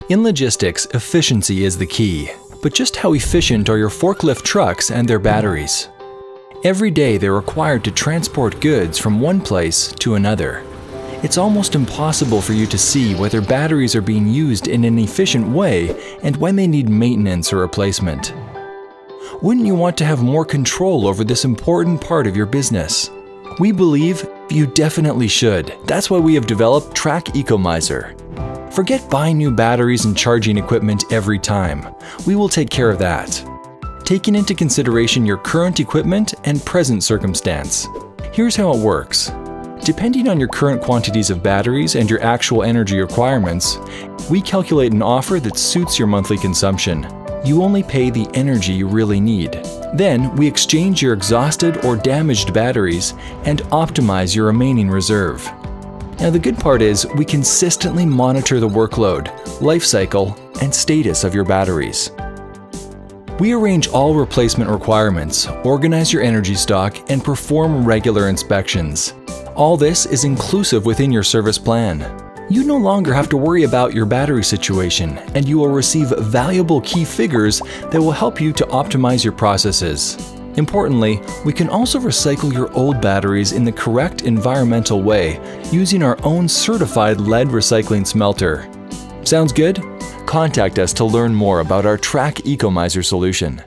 In logistics, efficiency is the key. But just how efficient are your forklift trucks and their batteries? Every day they're required to transport goods from one place to another. It's almost impossible for you to see whether batteries are being used in an efficient way and when they need maintenance or replacement. Wouldn't you want to have more control over this important part of your business? We believe you definitely should. That's why we have developed Trak ecomizer. Forget buying new batteries and charging equipment every time. We will take care of that. Taking into consideration your current equipment and present circumstance. Here's how it works. Depending on your current quantities of batteries and your actual energy requirements, we calculate an offer that suits your monthly consumption. You only pay the energy you really need. Then, we exchange your exhausted or damaged batteries and optimize your remaining reserve. Now, the good part is we consistently monitor the workload, life cycle, and status of your batteries. We arrange all replacement requirements, organize your energy stock, and perform regular inspections. All this is inclusive within your service plan. You no longer have to worry about your battery situation, and you will receive valuable key figures that will help you to optimize your processes. Importantly, we can also recycle your old batteries in the correct environmental way using our own certified lead recycling smelter. Sounds good? Contact us to learn more about our Trak ecomizer solution.